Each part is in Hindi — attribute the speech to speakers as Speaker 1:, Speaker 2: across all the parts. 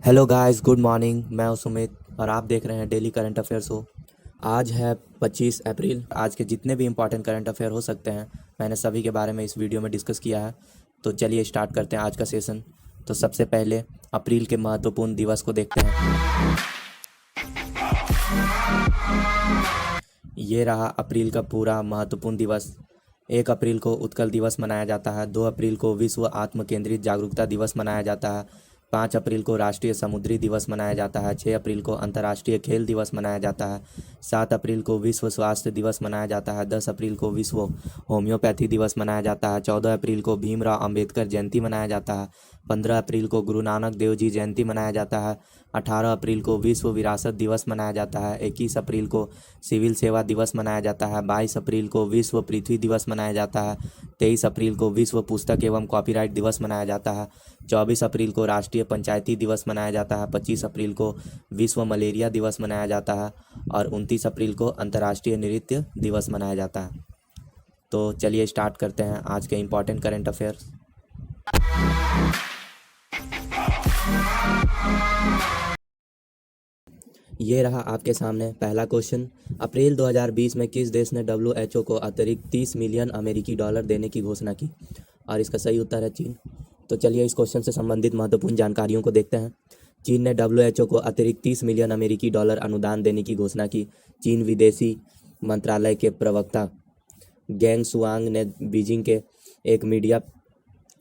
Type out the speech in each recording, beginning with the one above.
Speaker 1: Hello guys, good morning. मैं हूं सुमित और आप देख रहे हैं डेली करंट अफेयर शो। आज है 25 अप्रैल। आज के जितने भी इम्पोर्टेंट करंट अफेयर हो सकते हैं मैंने सभी के बारे में इस वीडियो में डिस्कस किया है। तो चलिए स्टार्ट करते हैं आज का सेशन। तो सबसे पहले अप्रैल के महत्वपूर्ण दिवस को देखते हैं। ये रहा अप्रैल का पूरा महत्वपूर्ण दिवस। 1 अप्रैल को उत्कल दिवस मनाया जाता है। 2 अप्रैल को विश्व आत्म केंद्रित जागरूकता दिवस मनाया जाता है। 5 अप्रैल को राष्ट्रीय समुद्री दिवस मनाया जाता है। 6 अप्रैल को अंतर्राष्ट्रीय खेल दिवस मनाया जाता है। 7 अप्रैल को विश्व स्वास्थ्य दिवस मनाया जाता है। 10 अप्रैल को विश्व होम्योपैथी दिवस मनाया जाता है। 14 अप्रैल को भीमराव अंबेडकर जयंती मनाया जाता है। 15 अप्रैल को गुरु नानक देव जी जयंती मनाया जाता है। 18 अप्रैल को विश्व विरासत दिवस मनाया जाता है। 21 अप्रैल को सिविल सेवा दिवस मनाया जाता है। 22 अप्रैल को विश्व पृथ्वी दिवस मनाया जाता है। 23 अप्रैल को विश्व पुस्तक एवं कॉपीराइट दिवस मनाया जाता है। 24 अप्रैल को राष्ट्रीय पंचायती दिवस मनाया जाता है। 25 अप्रैल को विश्व मलेरिया दिवस मनाया जाता है और 29 अप्रैल को अंतर्राष्ट्रीय नृत्य दिवस मनाया जाता है। तो चलिए स्टार्ट करते हैं आज के इम्पोर्टेंट करंट अफेयर्स। ये रहा आपके सामने पहला क्वेश्चन। अप्रैल 2020 में किस देश ने WHO को अतिरिक्त 30 मिलियन अमेरिकी डॉलर देने की घोषणा की? और इसका सही उत्तर है चीन। तो चलिए इस क्वेश्चन से संबंधित महत्वपूर्ण जानकारियों को देखते हैं। चीन ने WHO को अतिरिक्त 30 मिलियन अमेरिकी डॉलर अनुदान देने की घोषणा की। चीन विदेशी मंत्रालय के प्रवक्ता गेंग शुआंग ने बीजिंग के एक मीडिया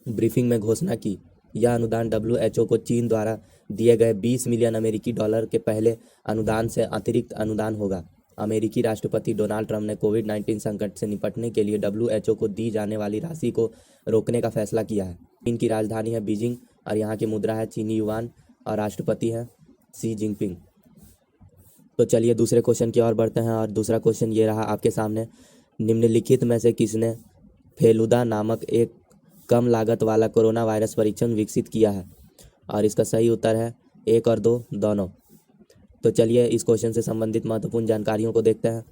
Speaker 1: ब्रीफिंग में घोषणा की। यह अनुदान WHO को चीन द्वारा दिए गए 20 मिलियन अमेरिकी डॉलर के पहले अनुदान से अतिरिक्त अनुदान होगा। अमेरिकी राष्ट्रपति डोनाल्ड ट्रंप ने कोविड-19 संकट से निपटने के लिए WHO को दी जाने वाली राशि को रोकने का फैसला किया है। चीन की राजधानी है बीजिंग और यहाँ की मुद्रा है चीनी युआन और राष्ट्रपति हैं शी जिनपिंग। तो चलिए दूसरे क्वेश्चन की ओर बढ़ते हैं और दूसरा क्वेश्चन ये रहा आपके सामने। निम्नलिखित में से किसने फेलुदा नामक एक कम लागत वाला कोरोना वायरस परीक्षण विकसित किया है? और इसका सही उत्तर है 1 और 2 दोनों। तो चलिए इस क्वेश्चन से संबंधित महत्वपूर्ण जानकारियों को देखते हैं।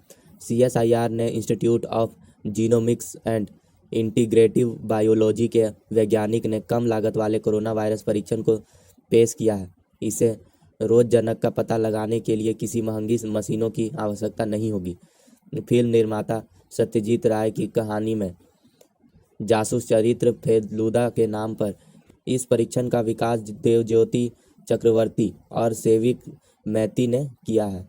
Speaker 1: CSIR ने institute of genomics and integrative biology के वैज्ञानिक ने कम लागत वाले कोरोना वायरस परीक्षण को पेश किया है। इसे रोगजनक का पता लगाने के लिए किसी महंगी मशीनों की आवश्यकता नहीं होगी। फिल्म निर्माता सत्यजीत राय की कहानी में जासूस चरित्र फेलुदा के नाम पर इस परीक्षण का विकास देवज्योति चक्रवर्ती और सेविक मैती ने किया है।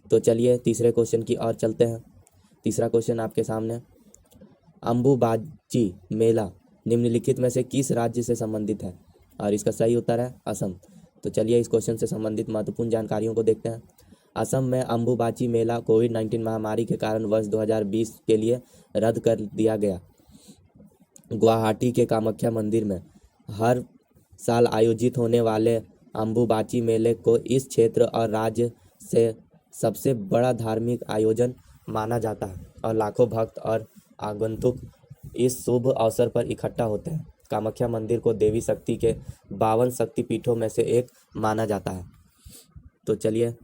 Speaker 1: तो चलिए तीसरे क्वेश्चन की ओर चलते हैं। तीसरा क्वेश्चन आपके सामने। अंबुबाची मेला निम्नलिखित में से किस राज्य से संबंधित है? और इसका सही उत्तर है असम। तो चलिए इस क्वेश्चन से संबंधित महत्वपूर्ण जानकारियों को देखते हैं। असम में अंबुबाची मेला कोविड-19 महामारी के कारण वर्ष 2020 के लिए रद्द कर दिया गया। गुवाहाटी के कामाख्या मंदिर में हर साल आयोजित होने वाले अंबुबाची मेले को इस क्षेत्र और राज्य से सबसे बड़ा धार्मिक आयोजन माना जाता है और लाखों भक्त और आगंतुक इस शुभ अवसर पर इकट्ठा होते हैं। कामाख्या मंदिर को देवी शक्ति के 52 शक्तिपीठों में से एक माना जाता है। तो चलिए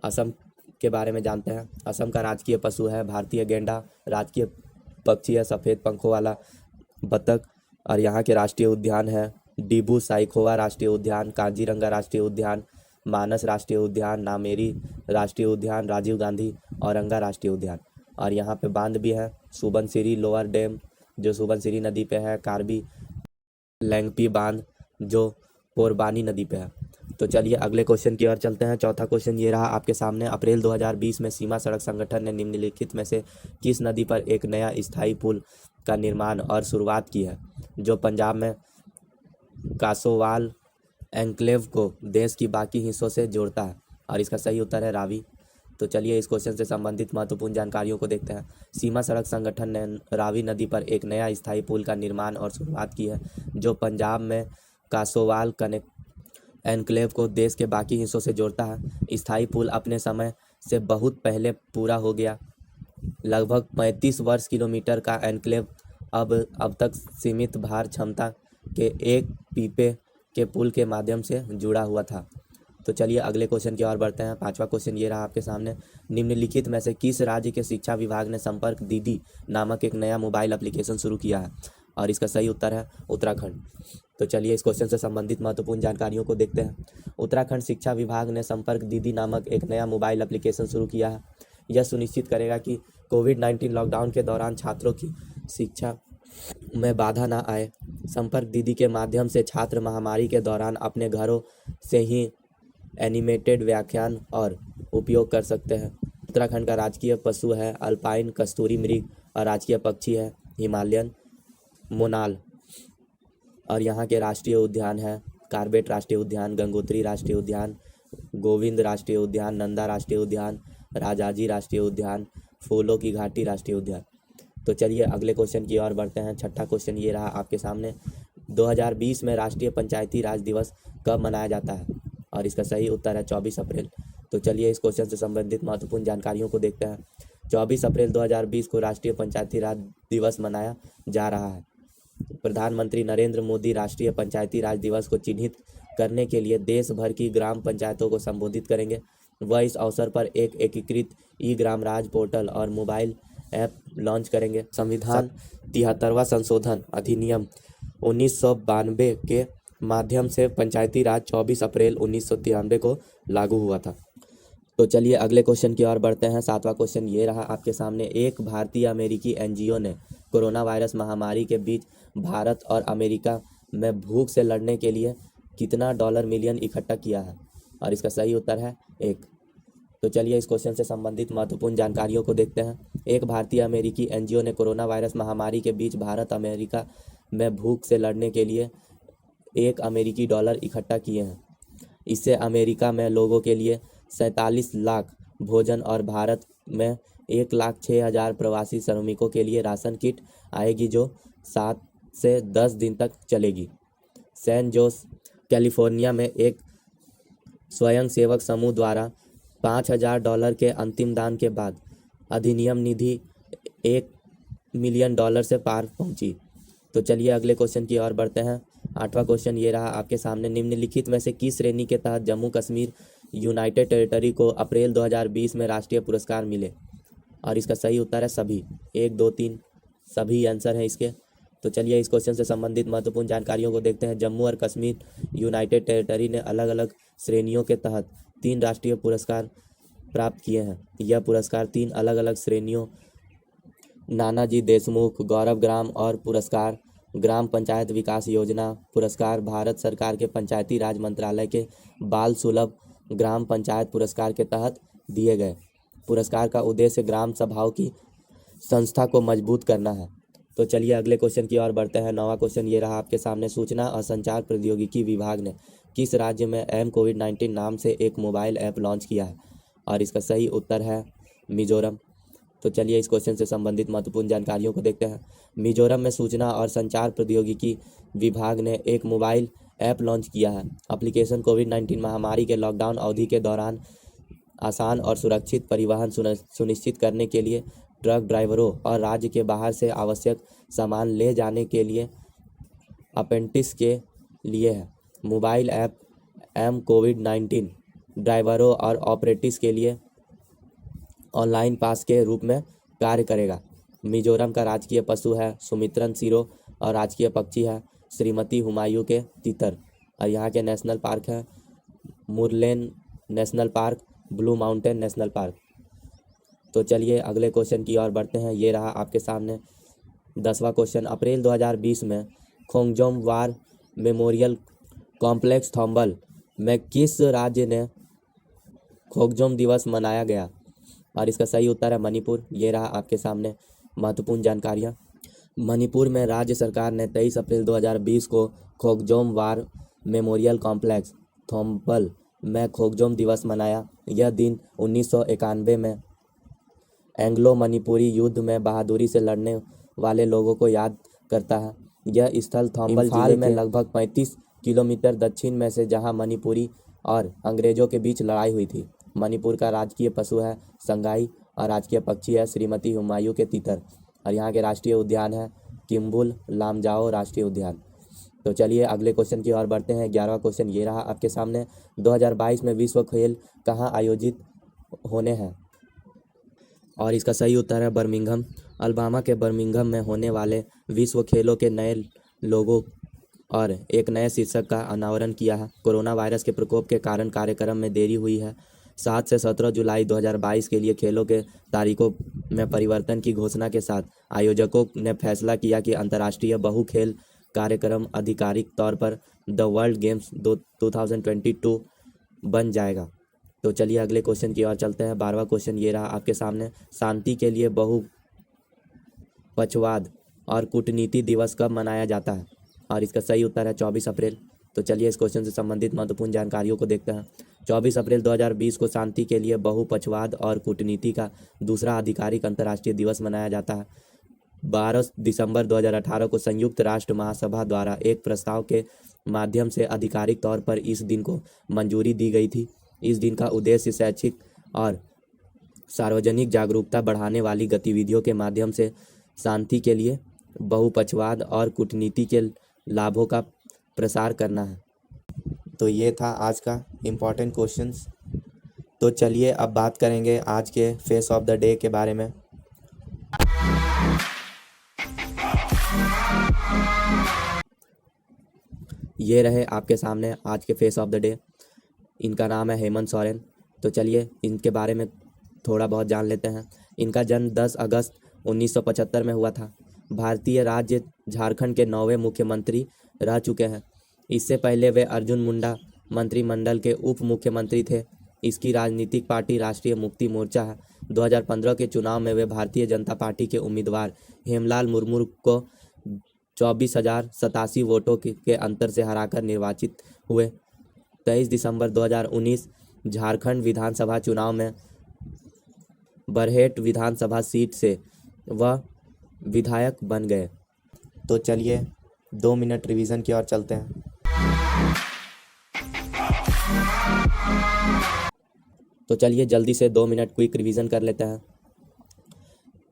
Speaker 1: असम के बारे में जानते हैं। असम का राजकीय पशु है भारतीय गैंडा। राजकीय पक्षी है सफ़ेद पंखों वाला बतख। और यहाँ के राष्ट्रीय उद्यान है डिब्रू साइखोवा राष्ट्रीय उद्यान, काजीरंगा राष्ट्रीय उद्यान, मानस राष्ट्रीय उद्यान, नामेरी राष्ट्रीय उद्यान, राजीव गांधी औरंगा राष्ट्रीय उद्यान। और यहाँ पे बांध भी है सुबनसिरी लोअर डैम जो सुबनसिरी नदी पे है, कार्बी लैंगपी बांध जो पोरबानी नदी पे है। तो चलिए अगले क्वेश्चन की ओर चलते हैं। चौथा क्वेश्चन ये रहा आपके सामने। अप्रैल 2020 में सीमा सड़क संगठन ने निम्नलिखित में से किस नदी पर एक नया स्थायी पुल का निर्माण और शुरुआत की है जो पंजाब में कासोवाल एन्क्लेव को देश की बाकी हिस्सों से जोड़ता है? और इसका सही उत्तर है रावी। तो चलिए इस क्वेश्चन से संबंधित महत्वपूर्ण जानकारियों को देखते हैं। सीमा सड़क संगठन ने रावी नदी पर एक नया स्थायी पुल का निर्माण और शुरुआत की है जो पंजाब में कासोवाल एन्क्लेव को देश के बाकी हिस्सों से जोड़ता है। स्थायी पुल अपने समय से बहुत पहले पूरा हो गया। लगभग 35 वर्ग किलोमीटर का एन्क्लेव अब तक सीमित भार क्षमता के एक पीपे के पुल के माध्यम से जुड़ा हुआ था। तो चलिए अगले क्वेश्चन की ओर बढ़ते हैं। पांचवा क्वेश्चन ये रहा आपके सामने। निम्नलिखित में से किस राज्य के शिक्षा विभाग ने संपर्क दीदी नामक एक नया मोबाइल एप्लीकेशन शुरू किया है? और इसका सही उत्तर है उत्तराखंड। तो चलिए इस क्वेश्चन से संबंधित महत्वपूर्ण जानकारियों को देखते हैं। उत्तराखंड शिक्षा विभाग ने संपर्क दीदी नामक एक नया मोबाइल एप्लीकेशन शुरू किया है। यह सुनिश्चित करेगा कि कोविड-19 लॉकडाउन के दौरान छात्रों की शिक्षा में बाधा ना आए। संपर्क दीदी के माध्यम से छात्र महामारी के दौरान अपने घरों से ही एनिमेटेड व्याख्यान और उपयोग कर सकते हैं। उत्तराखंड का राजकीय पशु है अल्पाइन कस्तूरी मृग और राजकीय पक्षी है हिमालयन मोनाल। और यहाँ के राष्ट्रीय उद्यान है कार्बेट राष्ट्रीय उद्यान, गंगोत्री राष्ट्रीय उद्यान, गोविंद राष्ट्रीय उद्यान, नंदा राष्ट्रीय उद्यान, राजाजी राष्ट्रीय उद्यान, फूलों की घाटी राष्ट्रीय उद्यान। तो चलिए अगले क्वेश्चन की ओर बढ़ते हैं। छठा क्वेश्चन ये रहा आपके सामने, 2020 में राष्ट्रीय पंचायती राज दिवस कब मनाया जाता है? और इसका सही उत्तर है 24 अप्रैल। तो चलिए इस क्वेश्चन से संबंधित महत्वपूर्ण जानकारियों को देखते हैं। 24 अप्रैल 2020 को राष्ट्रीय पंचायती राज दिवस मनाया जा रहा है। प्रधानमंत्री नरेंद्र मोदी राष्ट्रीय पंचायती राज दिवस को चिन्हित करने के लिए देश भर की ग्राम पंचायतों को संबोधित करेंगे। वह इस अवसर पर एक एकीकृत ई ग्राम राज पोर्टल और मोबाइल ऐप लॉन्च करेंगे। संविधान 73वां संशोधन अधिनियम 1992 के माध्यम से पंचायती राज 24 अप्रैल 1993 को लागू हुआ था। तो चलिए अगले क्वेश्चन की ओर बढ़ते हैं। 7वां क्वेश्चन ये रहा आपके सामने, एक भारतीय अमेरिकी एनजीओ ने कोरोना वायरस महामारी के बीच भारत और अमेरिका में भूख से लड़ने के लिए कितना डॉलर मिलियन इकट्ठा किया है? और इसका सही उत्तर है 1। तो चलिए इस क्वेश्चन से संबंधित महत्वपूर्ण जानकारियों को देखते हैं। एक भारतीय अमेरिकी एनजीओ ने कोरोना वायरस महामारी के बीच भारत अमेरिका में भूख से लड़ने के लिए $1 इकट्ठा किए हैं। इससे अमेरिका में लोगों के लिए 47 लाख भोजन और भारत में 1,06,000 प्रवासी श्रमिकों के लिए राशन किट आएगी जो 7 से 10 दिन तक चलेगी। सैन जोस कैलिफोर्निया में एक स्वयंसेवक समूह द्वारा $5,000 के अंतिम दान के बाद अधिनियम निधि $1 मिलियन से पार पहुंची। तो चलिए अगले क्वेश्चन की ओर बढ़ते हैं। 8वां क्वेश्चन ये रहा आपके सामने, निम्नलिखित में से किस श्रेणी के तहत जम्मू कश्मीर यूनाइटेड टेरिटरी को अप्रैल 2020 में राष्ट्रीय पुरस्कार मिले? और इसका सही उत्तर है सभी। 1, 2, 3 सभी आंसर हैं इसके। तो चलिए इस क्वेश्चन से संबंधित महत्वपूर्ण जानकारियों को देखते हैं। जम्मू और कश्मीर यूनाइटेड टेरिटरी ने अलग अलग श्रेणियों के तहत 3 राष्ट्रीय पुरस्कार प्राप्त किए हैं। यह पुरस्कार 3 अलग अलग श्रेणियों नानाजी देशमुख गौरव ग्राम और पुरस्कार ग्राम पंचायत विकास योजना पुरस्कार भारत सरकार के पंचायती राज मंत्रालय के बाल सुलभ ग्राम पंचायत पुरस्कार के तहत दिए गए। पुरस्कार का उद्देश्य ग्राम सभाओं की संस्था को मजबूत करना है। तो चलिए अगले क्वेश्चन की ओर बढ़ते हैं। 9वां क्वेश्चन ये रहा आपके सामने, सूचना और संचार प्रौद्योगिकी विभाग ने किस राज्य में एम कोविड-19 नाम से एक मोबाइल ऐप लॉन्च किया है? और इसका सही उत्तर है मिजोरम। तो चलिए इस क्वेश्चन से संबंधित महत्वपूर्ण जानकारियों को देखते हैं। मिजोरम में सूचना और संचार प्रौद्योगिकी विभाग ने एक मोबाइल ऐप लॉन्च किया है। एप्लीकेशन कोविड-19 महामारी के लॉकडाउन अवधि के दौरान आसान और सुरक्षित परिवहन सुनिश्चित करने के लिए ट्रक ड्राइवरों और राज्य के बाहर से आवश्यक सामान ले जाने के लिए अप्रेंटिस के लिए है। मोबाइल ऐप एम कोविड-19 ड्राइवरों और ऑपरेटिस के लिए ऑनलाइन पास के रूप में कार्य करेगा। मिजोरम का राजकीय पशु है सुमित्रन सिरो और राजकीय पक्षी है श्रीमती हुमायूं के तीतर। और यहाँ के नेशनल पार्क है Murlen national park, blue mountain national park. तो चलिए अगले क्वेश्चन की ओर बढ़ते हैं। ये रहा आपके सामने 10वां क्वेश्चन, अप्रैल 2020 में खोंगजोम वार मेमोरियल कॉम्प्लेक्स थोम्बल में किस राज्य ने खोंगजोम दिवस मनाया गया? और इसका सही उत्तर है मणिपुर। ये रहा आपके सामने महत्वपूर्ण जानकारियाँ। मणिपुर में राज्य सरकार ने 23 अप्रैल 2020 को खोंगजोम वार मेमोरियल कॉम्प्लेक्स थोम्बल में खोंगजोम दिवस मनाया। यह दिन 1991 में एंग्लो मणिपुरी युद्ध में बहादुरी से लड़ने वाले लोगों को याद करता है। यह स्थल थोम्बल जिले में लगभग 35 किलोमीटर दक्षिण में से जहां मणिपुरी और अंग्रेजों के बीच लड़ाई हुई थी। मणिपुर का राजकीय पशु है संगाई और राजकीय पक्षी है श्रीमती हुमायूं के तीतर। और यहाँ के राष्ट्रीय उद्यान है किम्बुल लामजाओ राष्ट्रीय उद्यान। तो चलिए अगले क्वेश्चन की ओर बढ़ते हैं। 11वां क्वेश्चन ये रहा आपके सामने, 2022 में विश्व खेल कहाँ आयोजित होने हैं? और इसका सही उत्तर है बर्मिंघम। अलबामा के बर्मिंघम में होने वाले विश्व खेलों के नए लोगों और एक नए शीर्षक का अनावरण किया है। कोरोना वायरस के प्रकोप के कारण कार्यक्रम में देरी हुई है। 7 से 17 जुलाई 2022 के लिए खेलों के तारीखों में परिवर्तन की घोषणा के साथ आयोजकों ने फैसला किया कि अंतर्राष्ट्रीय बहु खेल कार्यक्रम आधिकारिक तौर पर द वर्ल्ड गेम्स 2022 बन जाएगा। तो चलिए अगले क्वेश्चन की ओर चलते हैं। 12वां क्वेश्चन ये रहा आपके सामने। शांति के लिए बहुपक्षवाद और कूटनीति दिवस कब मनाया जाता है? और इसका सही उत्तर है 24 अप्रैल। तो चलिए इस क्वेश्चन से संबंधित महत्वपूर्ण जानकारियों को देखते हैं। 24 अप्रैल 2020 को शांति के लिए बहुपक्षवाद और कूटनीति का दूसरा आधिकारिक अंतर्राष्ट्रीय दिवस मनाया जाता है। 12 दिसंबर 2018 को संयुक्त राष्ट्र महासभा द्वारा एक प्रस्ताव के माध्यम से आधिकारिक तौर पर इस दिन को मंजूरी दी गई थी। इस दिन का उद्देश्य शैक्षिक और सार्वजनिक जागरूकता बढ़ाने वाली गतिविधियों के माध्यम से शांति के लिए बहुपक्षवाद और कूटनीति के लाभों का प्रसार करना है। तो ये था आज का इम्पोर्टेंट क्वेश्चंस। तो चलिए अब बात करेंगे आज के फेस ऑफ द डे के बारे में। ये रहे आपके सामने आज के फेस ऑफ द डे। इनका नाम है हेमंत सोरेन। तो चलिए इनके बारे में थोड़ा बहुत जान लेते हैं। इनका जन्म 10 अगस्त 1975 में हुआ था। भारतीय राज्य झारखंड के 9वें मुख्यमंत्री रह चुके हैं। इससे पहले वे अर्जुन मुंडा मंत्रिमंडल के उप मुख्यमंत्री थे। इसकी राजनीतिक पार्टी राष्ट्रीय मुक्ति मोर्चा है। 2015 के चुनाव में वे भारतीय जनता पार्टी के उम्मीदवार हेमलाल मुर्मू को 24,087 वोटों के अंतर से हराकर निर्वाचित हुए। 23 दिसंबर 2019 झारखंड विधानसभा चुनाव में बरहेट विधानसभा सीट से वह विधायक बन गए। तो चलिए 2 मिनट रिवीजन की ओर चलते हैं। तो चलिए जल्दी से 2 मिनट क्विक रिवीजन कर लेते हैं।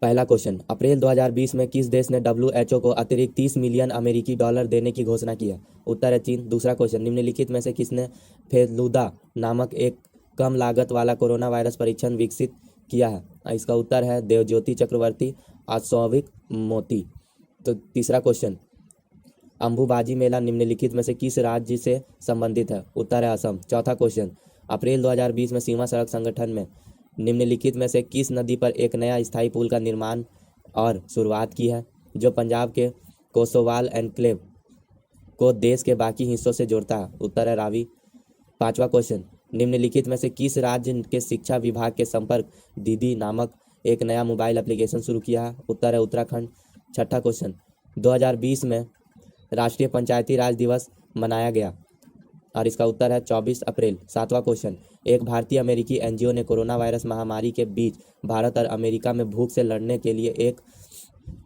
Speaker 1: पहला क्वेश्चन, अप्रैल 2020 में किस देश ने WHO को अतिरिक्त 30 मिलियन अमेरिकी डॉलर देने की घोषणा की है? उत्तर है चीन। दूसरा क्वेश्चन, निम्नलिखित में से किसने फेलुदा नामक एक कम लागत वाला कोरोना वायरस परीक्षण विकसित किया है? इसका उत्तर है देवज्योति चक्रवर्ती आशौविक मोती। तो तीसरा क्वेश्चन, अंबुबाजी मेला निम्नलिखित में से किस राज्य से संबंधित है? उत्तर है असम। चौथा क्वेश्चन, अप्रैल 2020 में सीमा सड़क संगठन में निम्नलिखित में से किस नदी पर एक नया स्थायी पुल का निर्माण और शुरुआत की है जो पंजाब के कोसोवाल एनक्लेव को देश के बाकी हिस्सों से जोड़ता है? उत्तर है रावी। पांचवा क्वेश्चन, निम्नलिखित में से किस राज्य के शिक्षा विभाग के संपर्क दीदी नामक एक नया मोबाइल एप्लीकेशन शुरू किया है? उत्तर है उत्तराखंड। छठा क्वेश्चन, 2020 में राष्ट्रीय पंचायती राज दिवस मनाया गया और इसका उत्तर है 24 अप्रैल। सातवां क्वेश्चन, एक भारतीय अमेरिकी एनजीओ ने कोरोना वायरस महामारी के बीच भारत और अमेरिका में भूख से लड़ने के लिए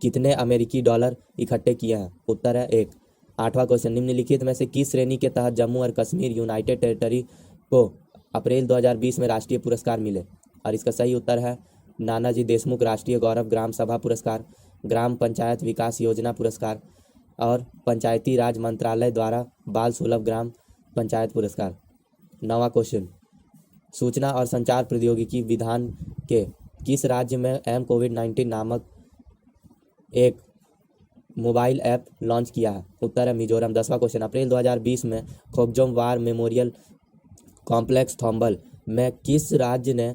Speaker 1: कितने अमेरिकी डॉलर इकट्ठे किए हैं? उत्तर है 1। आठवां क्वेश्चन, निम्नलिखित में से किस श्रेणी के तहत जम्मू और कश्मीर यूनाइटेड टेरिटरी को अप्रैल 2020 में राष्ट्रीय पुरस्कार मिले? और इसका सही उत्तर है नानाजी देशमुख राष्ट्रीय गौरव ग्राम सभा पुरस्कार, ग्राम पंचायत विकास योजना पुरस्कार और पंचायती राज मंत्रालय द्वारा बाल सुलभ ग्राम पंचायत पुरस्कार। 9वां क्वेश्चन, सूचना और संचार प्रौद्योगिकी विधान के किस राज्य में M-COVID-19 नामक एक मोबाइल ऐप लॉन्च किया है? उत्तर है मिजोरम। 10वां क्वेश्चन, अप्रैल 2020 में खोकजोम वार मेमोरियल कॉम्प्लेक्स थोम्बल में किस राज्य ने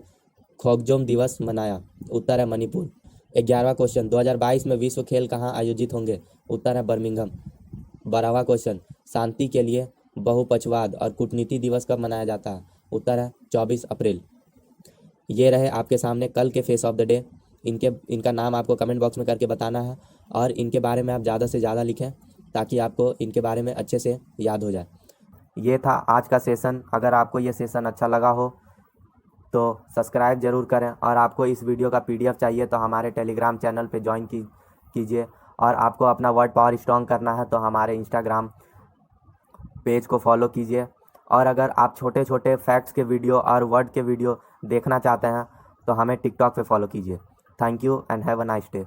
Speaker 1: खोकजोम दिवस मनाया? उत्तर है मणिपुर। 11वां क्वेश्चन, 2022 में विश्व खेल कहाँ आयोजित होंगे? उत्तर है बर्मिंघम। 12वां क्वेश्चन, शांति के लिए बहुपक्षवाद और कूटनीति दिवस कब मनाया जाता है? उत्तर है 24 अप्रैल। ये रहे आपके सामने कल के फेस ऑफ द डे। इनका नाम आपको कमेंट बॉक्स में करके बताना है और इनके बारे में आप ज़्यादा से ज़्यादा लिखें ताकि आपको इनके बारे में अच्छे से याद हो जाए। ये था आज का सेशन। अगर आपको ये सेशन अच्छा लगा हो तो सब्सक्राइब ज़रूर करें और आपको इस वीडियो का PDF चाहिए तो हमारे टेलीग्राम चैनल पे ज्वाइन कीजिए और आपको अपना वर्ड पावर स्ट्रॉन्ग करना है तो हमारे इंस्टाग्राम पेज को फॉलो कीजिए। और अगर आप छोटे छोटे फैक्ट्स के वीडियो और वर्ड के वीडियो देखना चाहते हैं तो हमें टिकटॉक पे फॉलो कीजिए। Thank you and have a nice day.